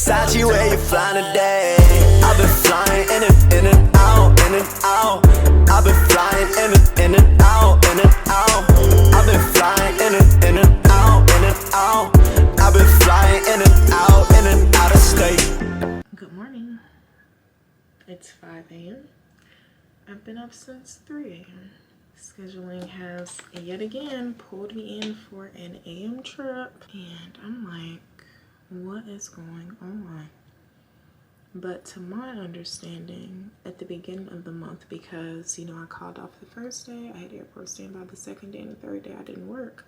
Versace, where you flying today? I've been flying in and out, in and out. I've been flying in and out, in and out. I've been flying in and out, in and out. I've been flying in and out of state. Good morning. It's 5 a.m. I've been up since 3 a.m. Scheduling has yet again pulled me in for an AM trip, and I'm like, what is going on? But to my understanding, at the beginning of the month, because I called off the first day, I had airport standby the second day, and the third day I didn't work.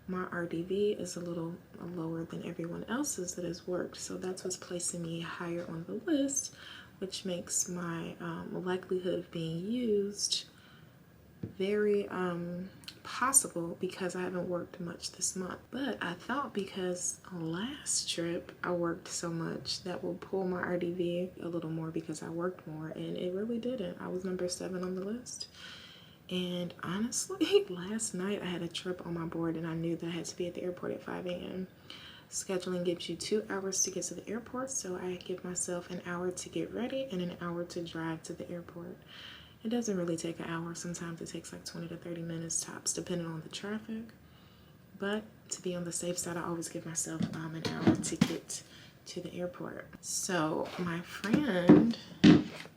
My RDV is a little lower than everyone else's that has worked, so that's what's placing me higher on the list, which makes my likelihood of being used very possible because I haven't worked much this month. But I thought because last trip I worked so much that will pull my RDV a little more because I worked more, and it really didn't. I was number 7 on the list. And honestly, last night I had a trip on my board and I knew that I had to be at the airport at 5 a.m. Scheduling gives you 2 hours to get to the airport, so I give myself an hour to get ready and an hour to drive to the airport. It doesn't really take an hour. Sometimes it takes like 20 to 30 minutes tops, depending on the traffic. But to be on the safe side, I always give myself an hour to get to the airport. So my friend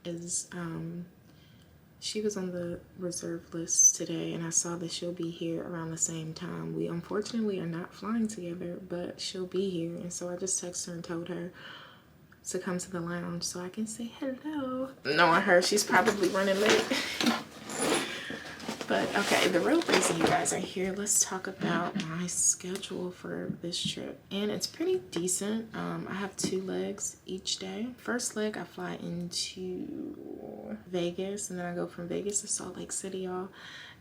is, she was on the reserve list today, and I saw that she'll be here around the same time. We unfortunately are not flying together, but she'll be here. And so I just texted her and told her to come to the lounge so I can say hello. Knowing her, she's probably running late. But okay, the real reason you guys are here, let's talk about my schedule for this trip. And it's pretty decent. I have 2 legs each day. First leg, I fly into Vegas, and then I go from Vegas to Salt Lake City, y'all.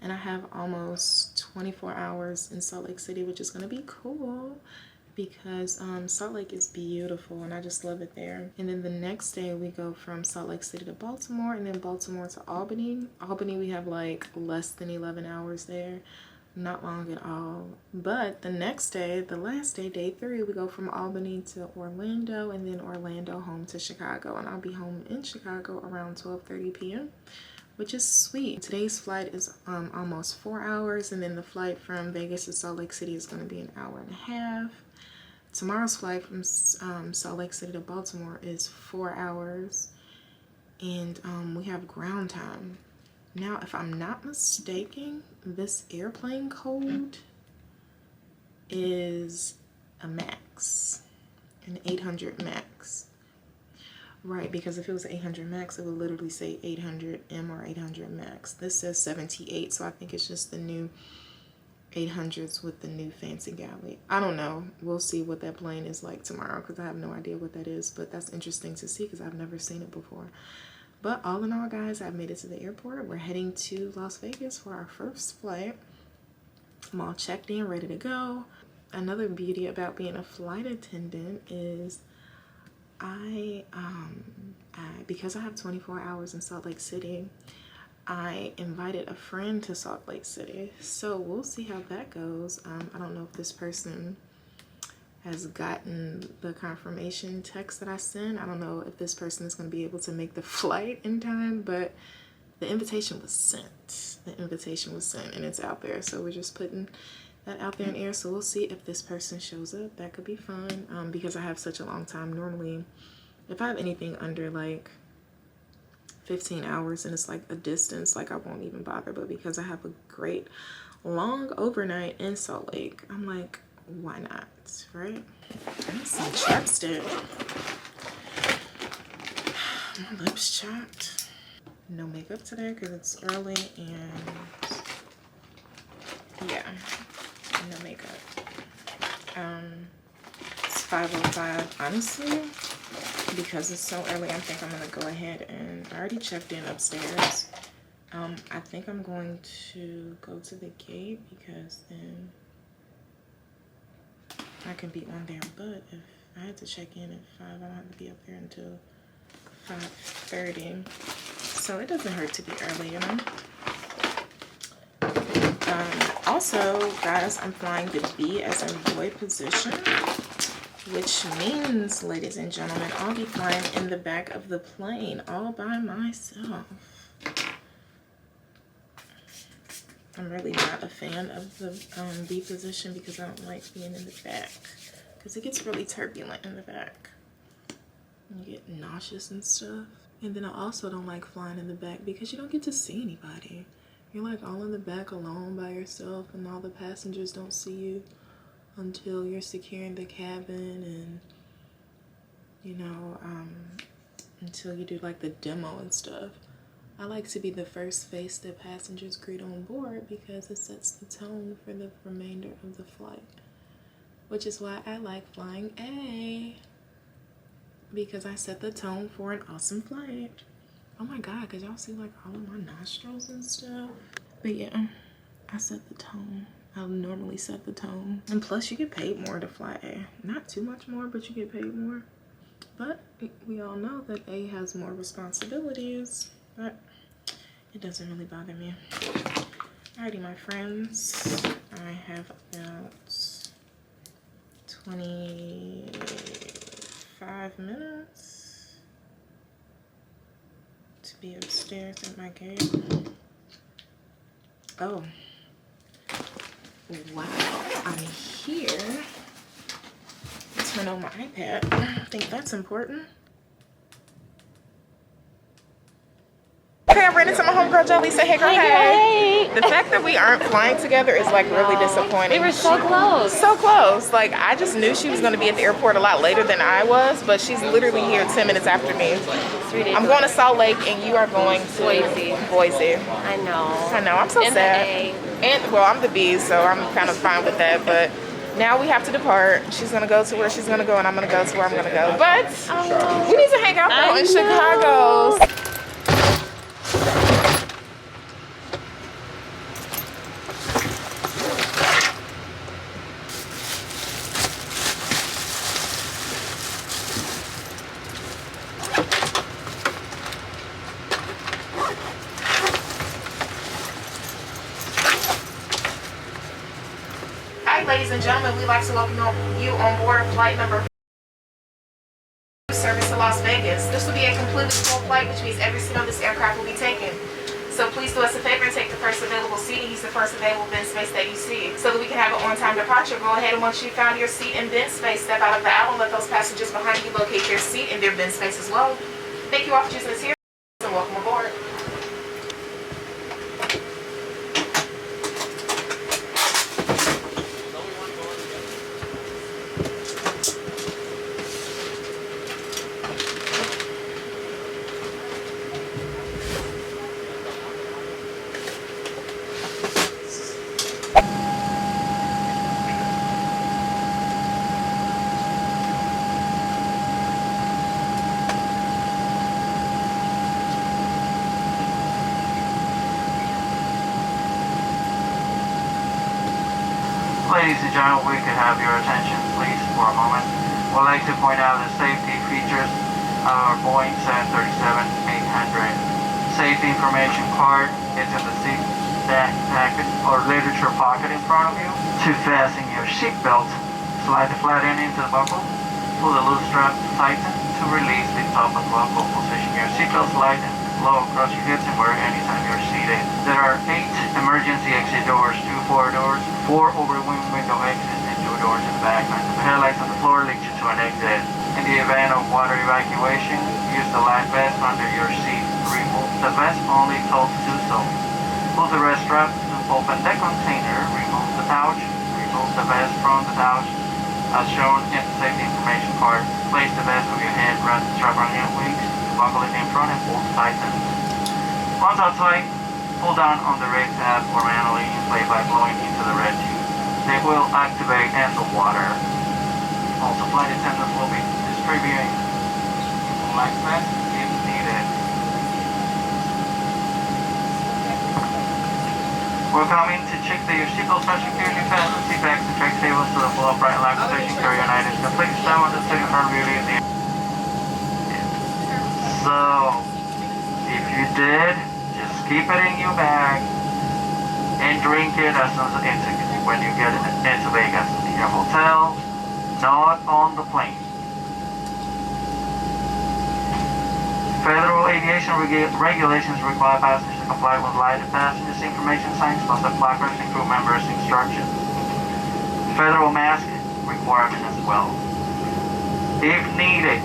And I have almost 24 hours in Salt Lake City, which is gonna be cool, because Salt Lake is beautiful and I just love it there. And then the next day we go from Salt Lake City to Baltimore, and then Baltimore to Albany. Albany, we have like less than 11 hours there. Not long at all. But the next day, the last day, day 3, we go from Albany to Orlando, and then Orlando home to Chicago. And I'll be home in Chicago around 12:30 p.m. which is sweet. Today's flight is almost 4 hours, and then the flight from Vegas to Salt Lake City is gonna be an hour and a half. Tomorrow's flight from Salt Lake City to Baltimore is 4 hours, and we have ground time. Now, if I'm not mistaken, this airplane code is a max, an 800 max. Right, because if it was 800 max, it would literally say 800M or 800 max. This says 78, so I think it's just the new 800s with the new fancy galley. I don't know. We'll see what that plane is like tomorrow, because I have no idea what that is, but that's interesting to see because I've never seen it before. But all in all, guys, I've made it to the airport. We're heading to Las Vegas for our first flight. I'm all checked in, ready to go. Another beauty about being a flight attendant is because I have 24 hours in Salt Lake City, I invited a friend to Salt Lake City, so we'll see how that goes. I don't know if this person has gotten the confirmation text that I sent. I don't know if this person is going to be able to make the flight in time, but the invitation was sent. The invitation was sent, and it's out there, so we're just putting that out there in air. So we'll see if this person shows up. That could be fun, because I have such a long time. Normally, if I have anything under like 15 hours and it's like a distance, like I won't even bother. But because I have a great long overnight in Salt Lake, I'm like, why not, right? I need some chapstick. My lips chapped. No makeup today because it's early, and yeah, no makeup. It's 5:05. Honestly, because it's so early, I think I'm gonna go ahead and I already checked in upstairs. I think I'm going to go to the gate because then I can be on there. But if I had to check in at 5, I don't have to be up there until 5:30. So it doesn't hurt to be early, you know? Also, guys, I'm flying the B as a boy position. which means, ladies and gentlemen, I'll be flying in the back of the plane all by myself. I'm really not a fan of the B position because I don't like being in the back because it gets really turbulent in the back. You get nauseous and stuff. And then I also don't like flying in the back because you don't get to see anybody. You're like all in the back alone by yourself, and all the passengers don't see you until you're securing the cabin and, you know, until you do like the demo and stuff. I like to be the first face that passengers greet on board because it sets the tone for the remainder of the flight. Which is why I like flying A, because I set the tone for an awesome flight. Oh my god, could y'all see like all of my nostrils and stuff? But yeah, I set the tone. I'll normally set the tone. And plus you get paid more to fly A. Not too much more, but you get paid more. But we all know that A has more responsibilities, but it doesn't really bother me. Alrighty, my friends, I have about 25 minutes to be upstairs at my gate. Oh, wow, I'm here. Turn on my iPad. I think that's important. Okay, I ran into my homegirl Jolie. Say hey girl, hey. The fact that we aren't flying together is like really disappointing. We were so close. So close. Like I just knew she was going to be at the airport a lot later than I was, but she's literally here 10 minutes after me. I'm going to Salt Lake and you are going to Boise. I know. I'm so sad. And well, I'm the B, so I'm kind of fine with that, but now we have to depart. She's gonna go to where she's gonna go and I'm gonna go to where I'm gonna go. But we need to hang out though in Chicago. Ladies and gentlemen, we'd like to welcome you on board flight number 5, service to Las Vegas. This will be a completely full flight, which means every seat on this aircraft will be taken. So please do us a favor and take the first available seat and use the first available bin space that you see. So that we can have an on-time departure, go ahead and once you found your seat and bin space, step out of the aisle and let those passengers behind you locate their seat and their bin space as well. Thank you all for choosing us here and welcome aboard. Ladies and gentlemen, we could have your attention please for a moment. We'd like to point out the safety features of our Boeing 737-800. Safety information card is in the seat packet or literature pocket in front of you. To fasten your seat belt, slide the flat end into the buckle, pull the loose strap tighten to release the top of the buckle. Position your seat belt light and low across your hips and wear anytime you're seated. There are 8 emergency exit doors, 2 forward doors, 4 overwing window exits, and 2 doors in the back. The headlights on the floor lead you to an exit. In the event of water evacuation, use the life vest under your seat. Remove the vest only told to do so. Pull the rest strap to open the container. Remove the pouch. Remove the vest from the pouch. As shown in the safety information card, place the vest over your head, wrap the strap around your wings, buckle it in front and pull tighten. Once outside, pull down on the red tab or manually inflate by blowing into the red tube. They will activate in the water. Also, flight attendants will be distributing life vests if needed. We're coming to check that your seatbelts are securely fastened, seat backs and tray tables to the full upright line position, carry-on items completely stand on the seat in front of you. So, if you did, just keep it in your bag and drink it as soon as when you get into Vegas. In your hotel, not on the plane. Federal aviation regulations require passengers to comply with lighted passengers information signs, plus the placards and crew members' instructions. Federal mask requirement as well. If needed,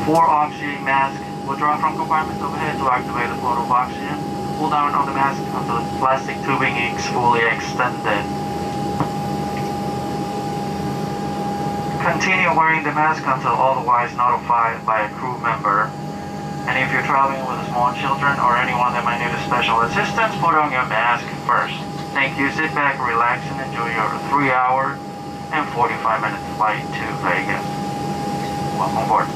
4 oxygen masks will drop from compartments overhead to activate the flow of oxygen. Pull down on the mask until the plastic tubing is fully extended. Continue wearing the mask until otherwise notified by a crew member. And if you're traveling with small children or anyone that might need a special assistance, put on your mask first. Thank you. Sit back, relax, and enjoy your 3-hour and 45-minute flight to Vegas. Welcome aboard.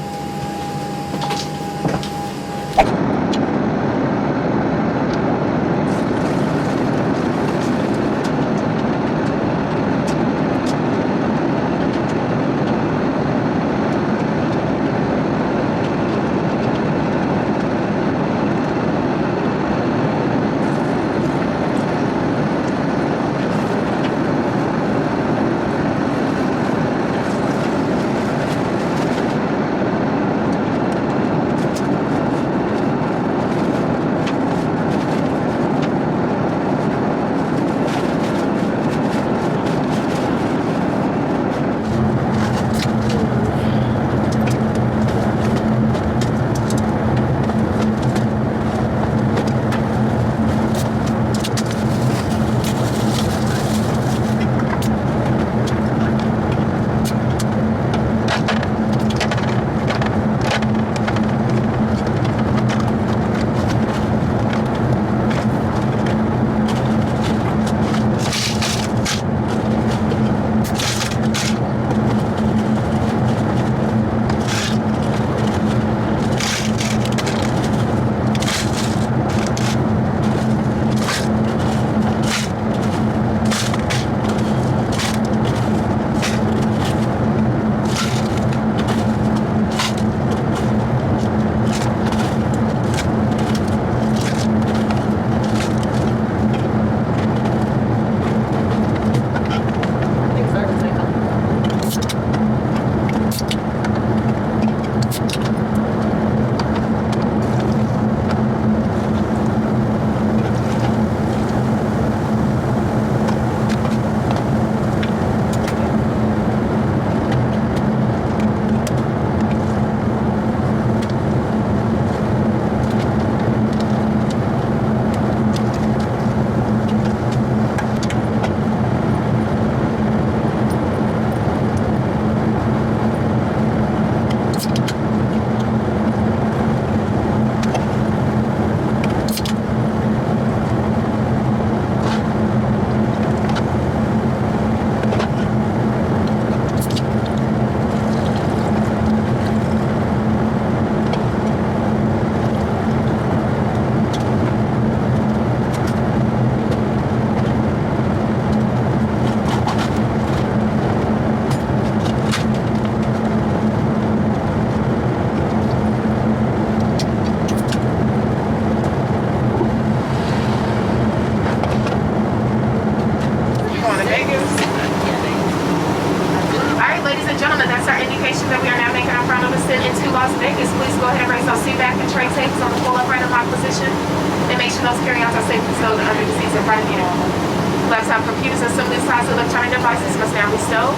Laptop computers and similarly sized electronic devices must now be stowed.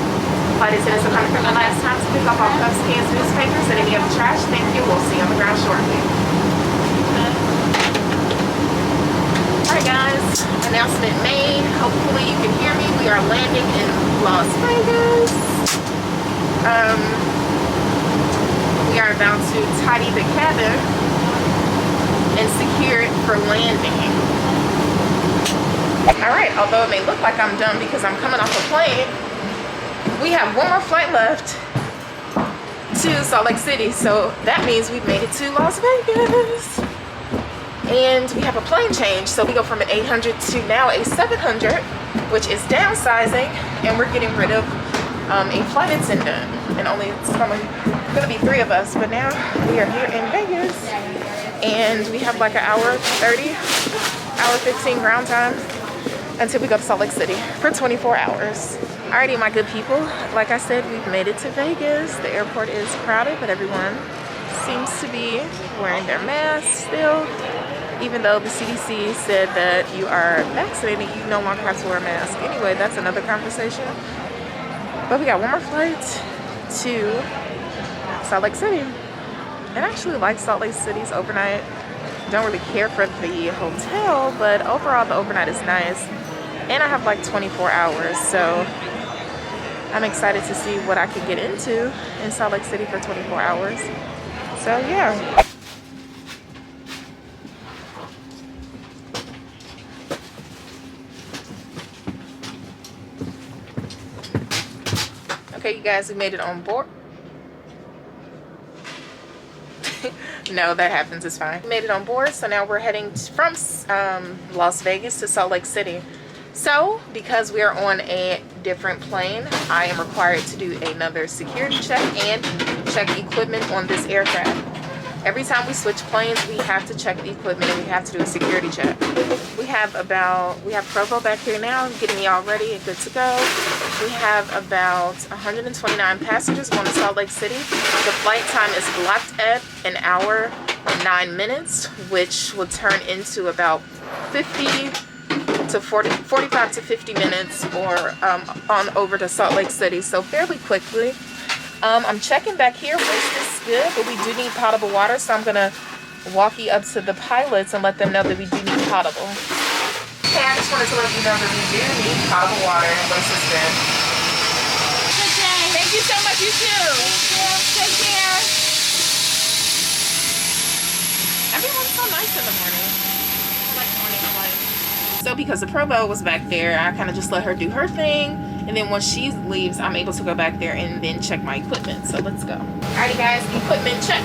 Flight attendants are coming from the last time to pick up all cups, cans, newspapers, and any other trash. Thank you. We'll see you on the ground shortly. Alright guys, announcement made. Hopefully you can hear me. We are landing in Las Vegas. We are about to tidy the cabin and secure it for landing. Alright, although it may look like I'm done because I'm coming off a plane, we have one more flight left to Salt Lake City, so that means we've made it to Las Vegas. And we have a plane change, so we go from an 800 to now a 700, which is downsizing, and we're getting rid of a flight attendant, and only it's gonna be 3 of us, but now we are here in Vegas, and we have like an hour 30, hour 15 ground time until we go to Salt Lake City for 24 hours. Alrighty, my good people, like I said, we've made it to Vegas. The airport is crowded, but everyone seems to be wearing their masks still. Even though the CDC said that you are vaccinated, you no longer have to wear a mask. Anyway, that's another conversation. But we got one more flight to Salt Lake City. And I actually like Salt Lake City's overnight. Don't really care for the hotel, but overall the overnight is nice. And I have like 24 hours, so I'm excited to see what I can get into in Salt Lake City for 24 hours. So yeah. Okay, you guys, we made it on board. No, that happens, it's fine. We made it on board, so now we're heading from Las Vegas to Salt Lake City. So, because we are on a different plane, I am required to do another security check and check equipment on this aircraft. Every time we switch planes, we have to check the equipment and we have to do a security check. We have Provo back here now, getting me all ready and good to go. We have about 129 passengers going to Salt Lake City. The flight time is blocked at an hour and 9 minutes, which will turn into about 45 to 50 minutes or on over to Salt Lake City, so fairly quickly. I'm checking back here. Waste is good, but we do need potable water, so I'm gonna walk you up to the pilots and let them know that we do need potable. Okay, I just wanted to let you know that we do need potable water and waste is good. Good day. Thank you so much, you too. Take care. Everyone's so nice in the morning. I like morning flights. So because the Provo was back there, I kind of just let her do her thing. And then once she leaves, I'm able to go back there and then check my equipment. So let's go. Alrighty guys, equipment check.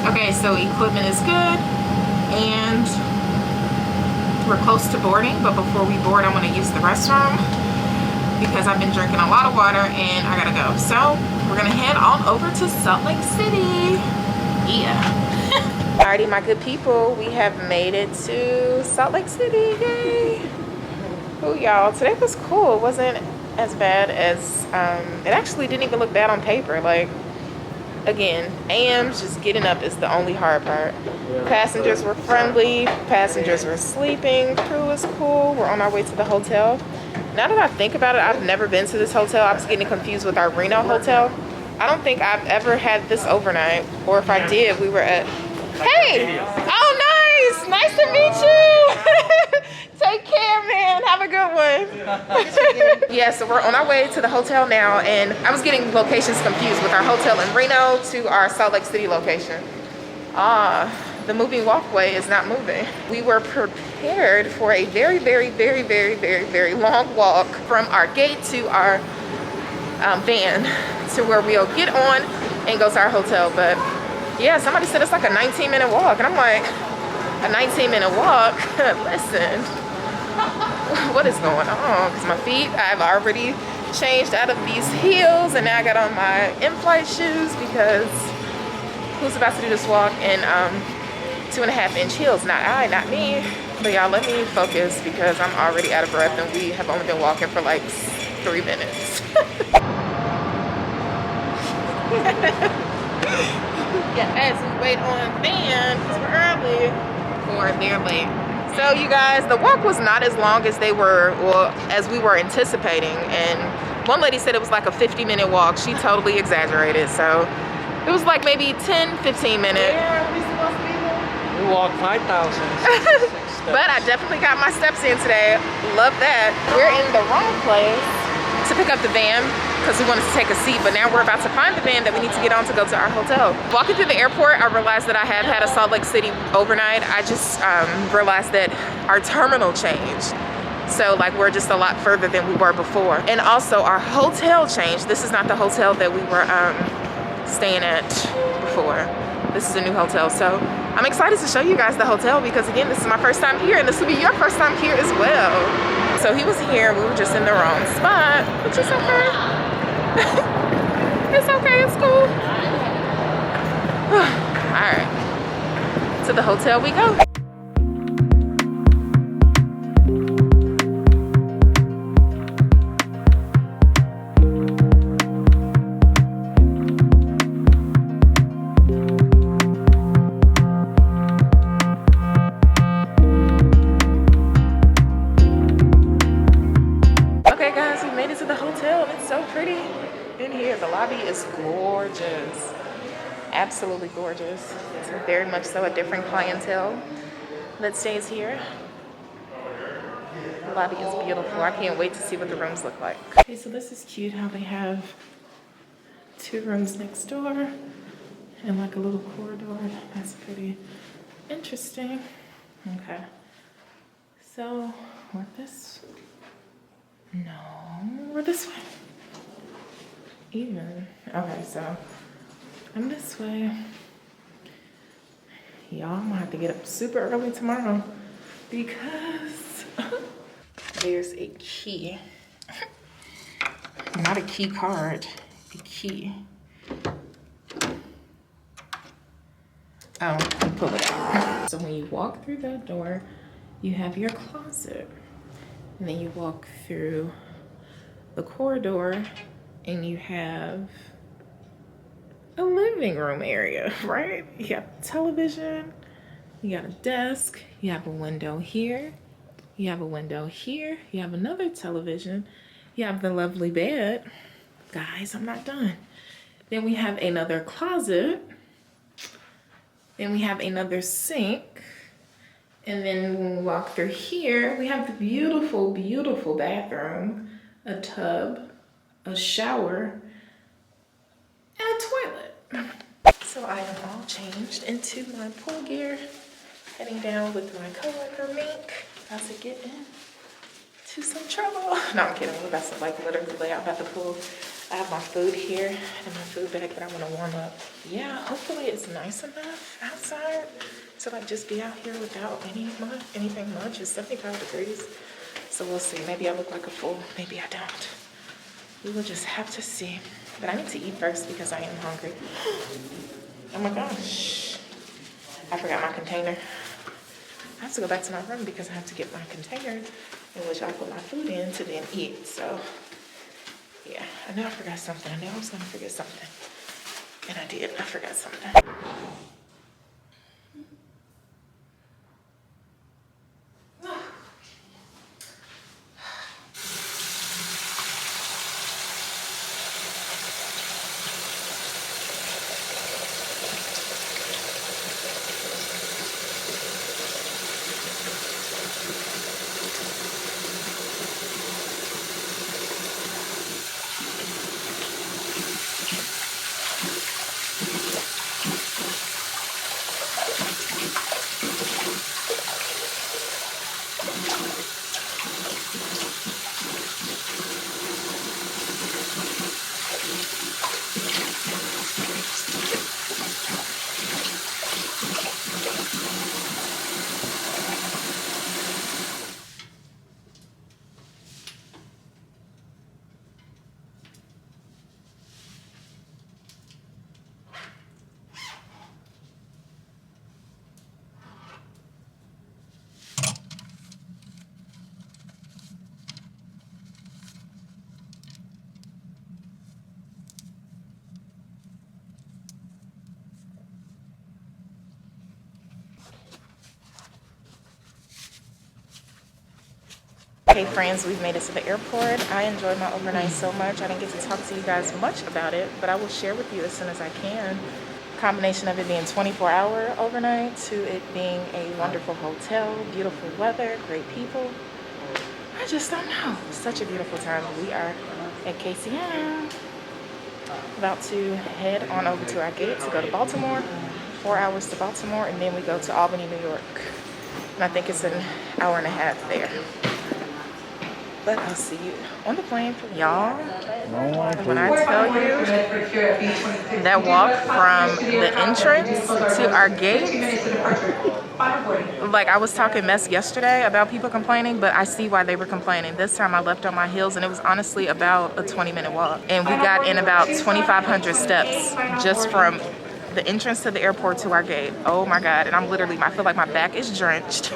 Okay, so equipment is good and we're close to boarding, but before we board I want to use the restroom because I've been drinking a lot of water and I gotta go. So we're gonna head on over to Salt Lake City. Yeah. Alrighty, my good people, we have made it to Salt Lake City. Yay. Oh y'all, today was cool. It wasn't as bad as it actually didn't even look bad on paper. Like, again, AMs just getting up is the only hard part. Passengers were friendly, passengers were sleeping, crew was cool. We're on our way to the hotel. Now that I think about it, I've never been to this hotel. I was getting confused with our Reno hotel. I don't think I've ever had this overnight, or if I did, we were at, hey, oh nice, nice to meet you. Take care, man, have a good one. Yeah, so we're on our way to the hotel now, and I was getting locations confused with our hotel in Reno to our Salt Lake City location. The moving walkway is not moving. We were prepared for a very, very, very, very, very, very long walk from our gate to our van to where we'll get on and go to our hotel. But yeah, somebody said it's like a 19-minute walk, and I'm like, a 19-minute walk? Listen, what is going on? Because my feet, I've already changed out of these heels, and now I got on my in-flight shoes because who's about to do this walk in 2.5-inch heels? Not I, not me. But y'all, let me focus because I'm already out of breath and we have only been walking for like 3 minutes. Yeah, as we wait on van because we're early or they're late. So you guys, the walk was not as long as they were, well, as we were anticipating. And one lady said it was like a 50-minute walk. She totally exaggerated. So it was like maybe 10-15 minutes. Where are we supposed to be there? We walked 5,000. But I definitely got my steps in today. Love that. We're in the wrong place to pick up the van. because we wanted to take a seat, but now we're about to find the van that we need to get on to go to our hotel. Walking through the airport, I realized that I have had a Salt Lake City overnight. I just realized that our terminal changed. So like we're just a lot further than we were before. And also our hotel changed. This is not the hotel that we were staying at before. This is a new hotel. So I'm excited to show you guys the hotel because again, this is my first time here and this will be your first time here as well. So he was here, we were just in the wrong spot, which is okay. It's okay, it's cool. All right, to the hotel we go. Gorgeous, absolutely gorgeous. It's very much so a different clientele that stays here. The lobby is beautiful. I can't wait to see what the rooms look like. Okay, so this is cute how they have 2 rooms next door and like a little corridor. That's pretty interesting. Okay, so we're this way. Even. Okay, so I'm this way. Y'all, I'm gonna have to get up super early tomorrow because there's a key. Not a key card, a key. Oh, you pull it out. So when you walk through that door, you have your closet. And then you walk through the corridor and you have a living room area, right? You have a television, you got a desk, you have a window here, you have a window here, you have another television, you have the lovely bed. Guys, I'm not done. Then we have another closet, then we have another sink, and then when we walk through here, we have the beautiful, beautiful bathroom, a tub, a shower, and a toilet. So I am all changed into my pool gear, heading down with my coworker Mink, about to get into some trouble. No, I'm kidding. We're about to like literally lay out by the pool. I have my food here and my food bag that I want to warm up. Yeah, hopefully it's nice enough outside to like just be out here without anything much. It's 75 degrees, so we'll see. Maybe I look like a fool. Maybe I don't. We will just have to see. But I need to eat first because I am hungry. Oh my gosh. I forgot my container. I have to go back to my room because I have to get my container in which I put my food in to then eat. So, yeah. I know I forgot something. I knew I was going to forget something. And I did. I forgot something. Hey friends, we've made it to the airport. I enjoyed my overnight so much. I didn't get to talk to you guys much about it, but I will share with you as soon as I can. Combination of it being 24-hour overnight to it being a wonderful hotel, beautiful weather, great people. I just don't know. Such a beautiful time. We are at KCM. About to head on over to our gate to go to Baltimore. 4 hours to Baltimore, and then we go to Albany, New York. And I think it's an hour and a half there. But I'll see you on the plane. Y'all, when I tell you that walk from the entrance to our gate, like I was talking mess yesterday about people complaining, but I see why they were complaining. This time I left on my heels, and it was honestly about a 20-minute walk. And we got in about 2,500 steps just from the entrance to the airport to our gate. Oh my God. And I'm literally, I feel like my back is drenched.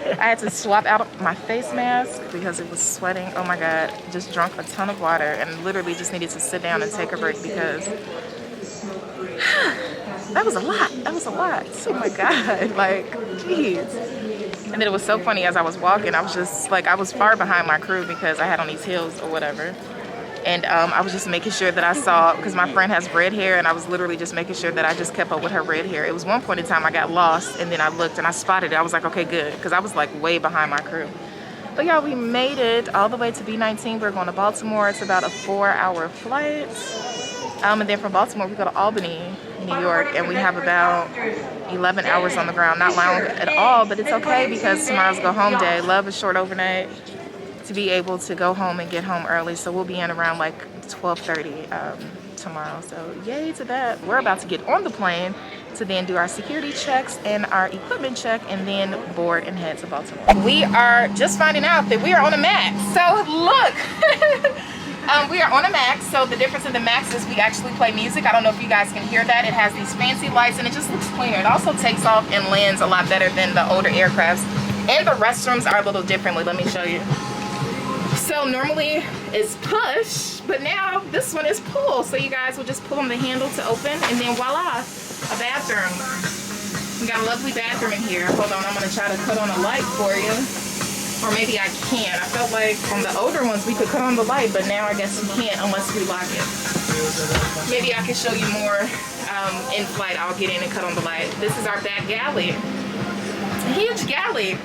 I had to swap out my face mask because it was sweating. Oh my God. Just drank a ton of water and literally just needed to sit down and take a break because that was a lot. That was a lot. Oh my God. Like, jeez. And then it was so funny as I was walking, I was just like, I was far behind my crew because I had on these heels or whatever. And I was just making sure that I saw, because my friend has red hair, and I was literally just making sure that I just kept up with her red hair. It was one point in time I got lost, and then I looked and I spotted it. I was like, okay, good, because I was like way behind my crew. But yeah, we made it all the way to B-19. We're going to Baltimore. It's about a 4-hour flight. And then from Baltimore, we go to Albany, New York, and we have about 11 hours on the ground. Not long at all, but it's okay because tomorrow's go home day. Love a short overnight to be able to go home and get home early. So we'll be in around like 12:30 tomorrow. So yay to that. We're about to get on the plane to then do our security checks and our equipment check and then board and head to Baltimore. We are just finding out that we are on a MAX. So look, we are on a MAX. So the difference in the MAX is we actually play music. I don't know if you guys can hear that. It has these fancy lights and it just looks cleaner. It also takes off and lands a lot better than the older aircrafts. And the restrooms are a little differently. Let me show you. So normally it's push, but now this one is pull. So you guys will just pull on the handle to open and then voila, a bathroom. We got a lovely bathroom in here. Hold on, I'm gonna try to cut on a light for you. Or maybe I can't. I felt like on the older ones we could cut on the light, but now I guess we can't unless we lock it. Maybe I can show you more in flight. I'll get in and cut on the light. This is our back galley. Huge galley.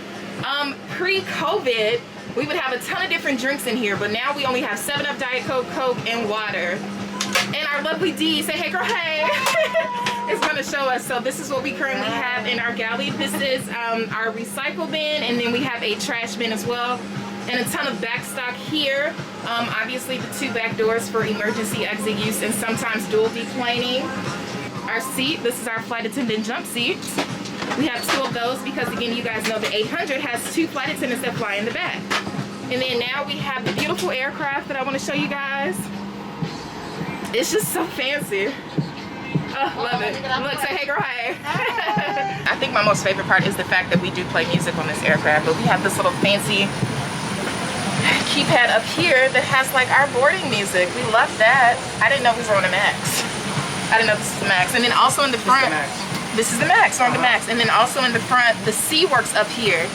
Pre-COVID, we would have a ton of different drinks in here, but now we only have 7-Up, Diet Coke, Coke, and water. And our lovely Dee, say hey girl, hey, is gonna show us. So this is what we currently have in our galley. This is our recycle bin, and then we have a trash bin as well, and a ton of back stock here. Obviously the 2 back doors for emergency exit use and sometimes dual deplaning. Our seat, this is our flight attendant jump seat. We have 2 of those because, again, you guys know the 800 has 2 flight attendants that fly in the back. And then now we have the beautiful aircraft that I want to show you guys. It's just so fancy. Oh, love it. Look, say hey girl, hey. I think my most favorite part is the fact that we do play music on this aircraft, but we have this little fancy keypad up here that has like our boarding music. We love that. I didn't know we were on a MAX. I didn't know this was the MAX. And then also in the front, this is the MAX, on the MAX. And then also in the front, the C works up here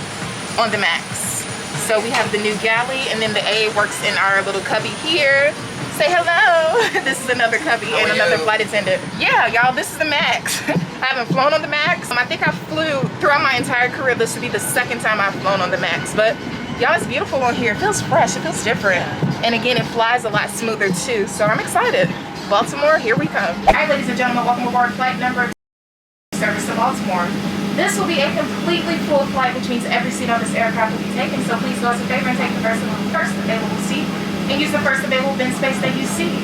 on the MAX. So we have the new galley, and then the A works in our little cubby here. Say hello. This is another cubby and another flight attendant. Yeah, y'all, this is the MAX. I haven't flown on the MAX. I think I flew throughout my entire career. This will be the 2nd time I've flown on the MAX. But y'all, it's beautiful on here. It feels fresh. It feels different. And again, it flies a lot smoother too. So I'm excited. Baltimore, here we come. All right, ladies and gentlemen, welcome aboard flight number service to Baltimore. This will be a completely full flight, which means every seat on this aircraft will be taken. So please do us a favor and take the first available seat and use the first available bin space that you see.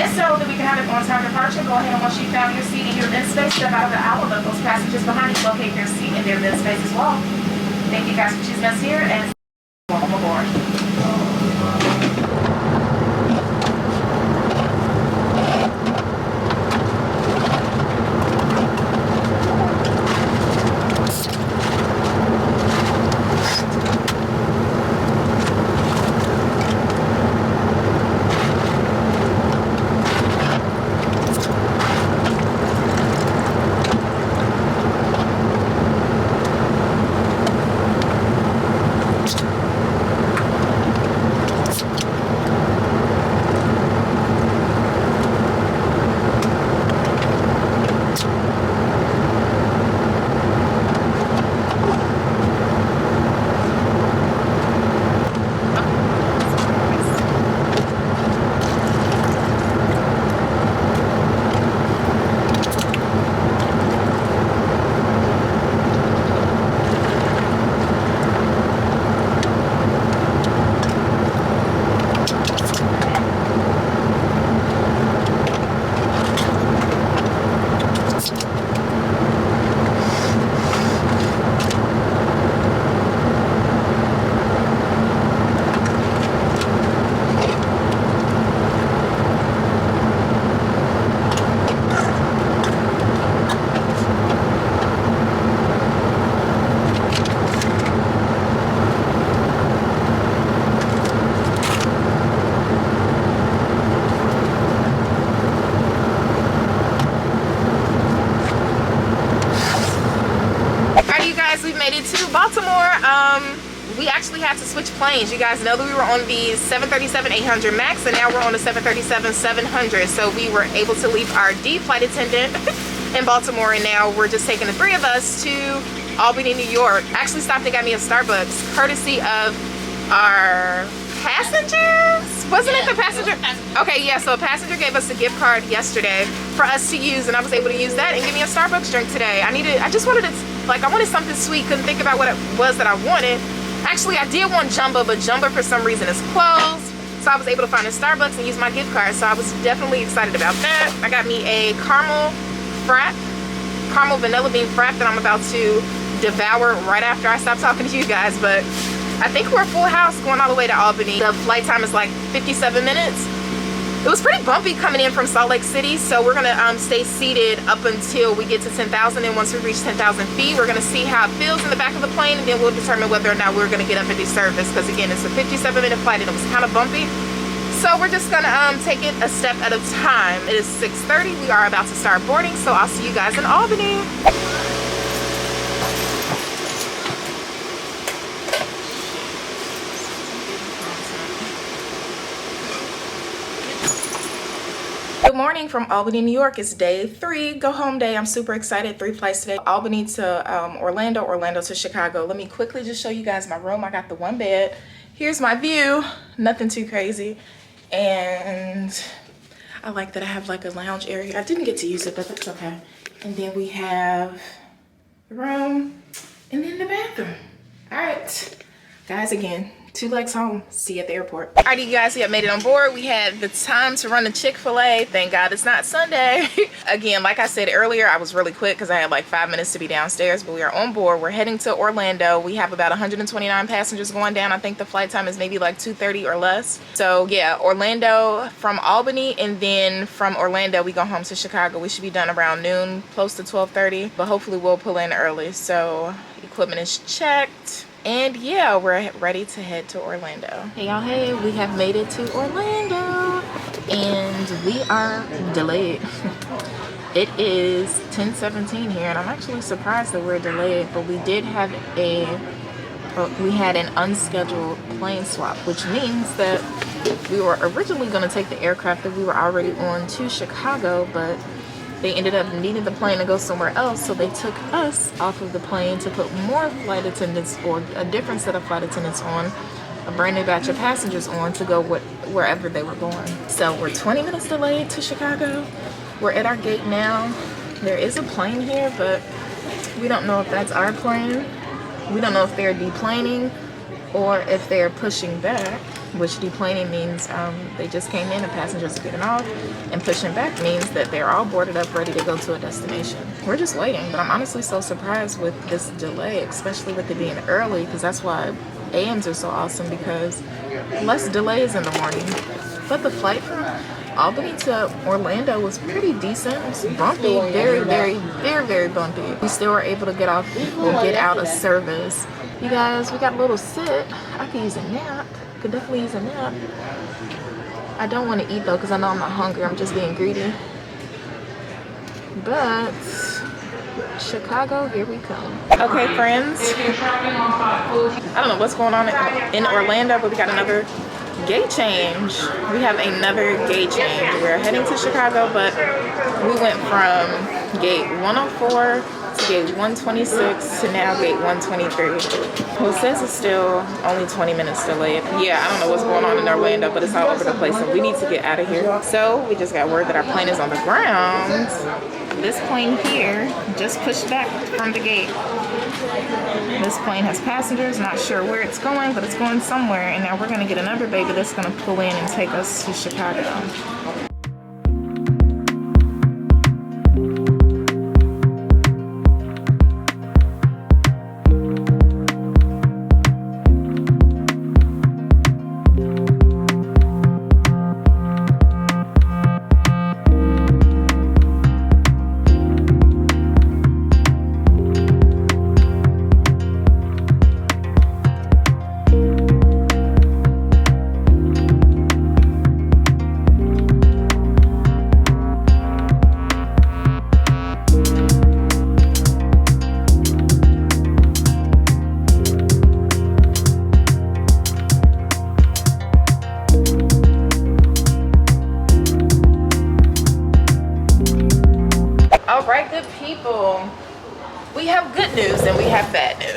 And so that we can have an on-time departure, go ahead and once you found your seat in your bin space, step out of the aisle, let those passengers behind you locate their seat in their bin space as well. Thank you guys for choosing us here and welcome aboard. had to switch planes. You guys know that we were on the 737-800 MAX, and now we're on the 737-700. So we were able to leave our D flight attendant in Baltimore, and now we're just taking the 3 of us to Albany, New York. Actually stopped and got me a Starbucks, courtesy of our passengers. Wasn't it the passenger? Okay, yeah, so a passenger gave us a gift card yesterday for us to use, and I was able to use that and give me a Starbucks drink today. I just wanted to, like, I wanted something sweet. Couldn't think about what it was that I wanted. Actually, I did want Jumbo, but Jumbo for some reason is closed. So I was able to find a Starbucks and use my gift card. So I was definitely excited about that. I got me a caramel vanilla bean frap that I'm about to devour right after I stop talking to you guys. But I think we're full house going all the way to Albany. The flight time is like 57 minutes. It was pretty bumpy coming in from Salt Lake City, so we're gonna stay seated up until we get to 10,000, and once we reach 10,000 feet, we're gonna see how it feels in the back of the plane, and then we'll determine whether or not we're gonna get up and do service, because again, it's a 57-minute flight and it was kind of bumpy. So we're just gonna take it a step at a time. It is 6:30, we are about to start boarding, so I'll see you guys in Albany. Good morning from Albany, New York. It's day 3, go home day. I'm super excited. 3 flights today. Albany to Orlando, Orlando to Chicago. Let me quickly just show you guys my room. I got the 1 bed. Here's my view. Nothing too crazy. And I like that I have like a lounge area. I didn't get to use it, but that's okay. And then we have the room and then the bathroom. All right, guys, again, 2 legs home. See you at the airport. Alrighty, you guys, we have made it on board. We had the time to run the Chick-fil-A. Thank God it's not Sunday. Again, like I said earlier, I was really quick because I had like 5 minutes to be downstairs, but we are on board. We're heading to Orlando. We have about 129 passengers going down. I think the flight time is maybe like 2:30 or less. So yeah, Orlando from Albany, and then from Orlando we go home to Chicago. We should be done around noon, close to 12:30, but hopefully we'll pull in early. So equipment is checked. And yeah, we're ready to head to Orlando. Hey y'all, hey, we have made it to Orlando and we are delayed. It is 10:17 here, and I'm actually surprised that we're delayed, but we did have we had an unscheduled plane swap, which means that we were originally going to take the aircraft that we were already on to Chicago, but they ended up needing the plane to go somewhere else, so they took us off of the plane to put more flight attendants, or a different set of flight attendants on, a brand new batch of passengers on to go wherever they were going. So we're 20 minutes delayed to Chicago. We're at our gate now. There is a plane here, but we don't know if that's our plane. We don't know if they're deplaning or if they're pushing back, which deplaning means they just came in and passengers are getting off, and pushing back means that they're all boarded up ready to go to a destination. We're just waiting, but I'm honestly so surprised with this delay, especially with it being early, because that's why AMs are so awesome, because less delays in the morning. But the flight from Albany to Orlando was pretty decent. It was bumpy, very bumpy. We still were able to get off or get out of service. You guys, we got a little sit. I could use a nap. Could definitely use a nap. I don't want to eat though, because I know I'm not hungry. I'm just being greedy. But Chicago, here we come. Okay, friends. I don't know what's going on in Orlando, but we got another gate change. We have another gate change. We're heading to Chicago, but we went from gate 104 to gate 126 to now gate 123. Well, it says it's still only 20 minutes delayed. Yeah, I don't know what's going on in Orlando, but it's all over the place, so we need to get out of here. So we just got word that our plane is on the ground. This plane here just pushed back from the gate. This plane has passengers, not sure where it's going, but it's going somewhere, and now we're gonna get another baby that's gonna pull in and take us to Chicago.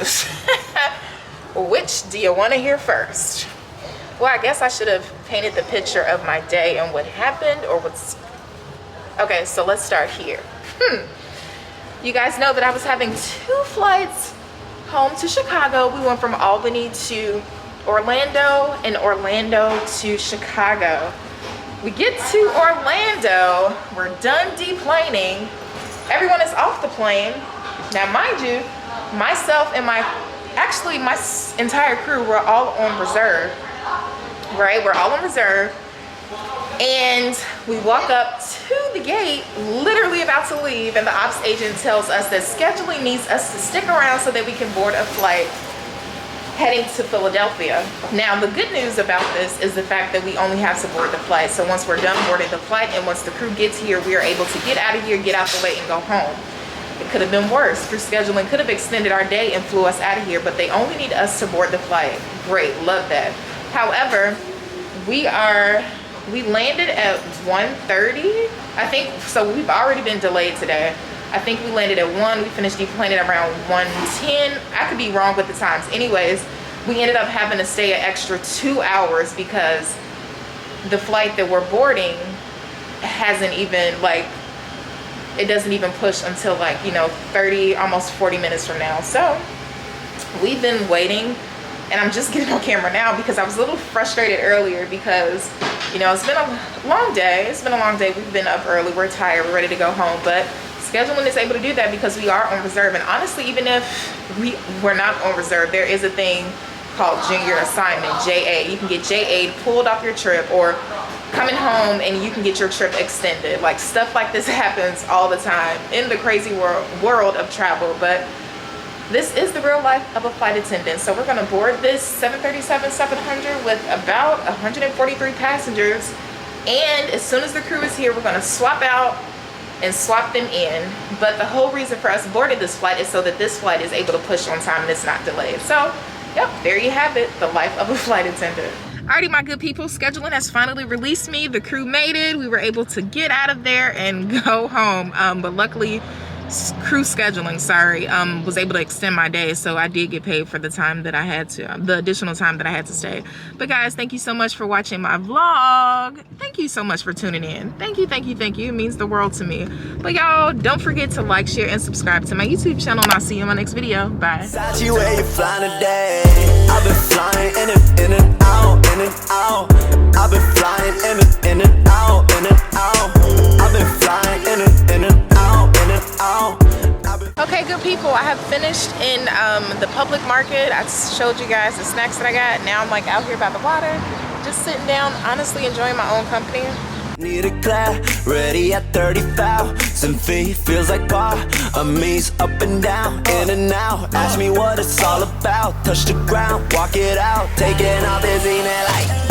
news. Which do you want to hear first? Well, I guess I should have painted the picture of my day and what happened or what's... Okay, so let's start here. You guys know that I was having 2 flights home to Chicago. We went from Albany to Orlando and Orlando to Chicago. We get to Orlando, we're done deplaning. Everyone is off the plane. Now, mind you, myself and my entire crew were all on reserve, right? We're all on reserve. And we walk up to the gate, literally about to leave, and the ops agent tells us that scheduling needs us to stick around so that we can board a flight heading to Philadelphia. Now, the good news about this is the fact that we only have to board the flight. So once we're done boarding the flight and once the crew gets here, we are able to get out of here, get out the way, and go home. It could have been worse. Crew scheduling could have extended our day and flew us out of here, but they only need us to board the flight. Great, love that. However, we landed at 1:30, I think, so we've already been delayed today. I think we landed at 1, we finished deplaning around 1:10. I could be wrong with the times. Anyways, we ended up having to stay an extra 2 hours because the flight that we're boarding hasn't even, like, it doesn't even push until, like, you know, 30, almost 40 minutes from now. So we've been waiting, and I'm just getting on camera now because I was a little frustrated earlier because, you know, it's been a long day. It's been a long day. We've been up early. We're tired. We're ready to go home. But scheduling is able to do that because we are on reserve. And honestly, even if we're not on reserve, there is a thing called junior assignment, JA. You can get JA pulled off your trip, or coming home and you can get your trip extended. Like, stuff like this happens all the time in the crazy world of travel. But this is the real life of a flight attendant. So we're gonna board this 737-700 with about 143 passengers. And as soon as the crew is here, we're gonna swap out and swap them in. But the whole reason for us boarding this flight is so that this flight is able to push on time and it's not delayed. So, yep, there you have it, the life of a flight attendant. Alrighty, my good people, scheduling has finally released me. The crew made it. We were able to get out of there and go home. But luckily, crew scheduling, was able to extend my day, so I did get paid for the time that I had to, the additional time that I had to stay. But guys, thank you so much for watching my vlog. Thank you so much for tuning in. Thank you, thank you, thank you. It means the world to me. But y'all, don't forget to like, share, and subscribe to my YouTube channel, and I'll see you in my next video. Bye. Sachi, where you flying today? I've been flying in and out, in and out. I've been flying in and out, in and out. I've been flying in and out, in and out. Okay, good people, I have finished in the public market. I showed you guys the snacks that I got. Now I'm like out here by the water, just sitting down, honestly enjoying my own company. Need a clap, ready at 30,000 feet. Feels like part of me's up and down, in and out. Ask me what it's all about. Touch the ground, walk it out. Taking off this evening like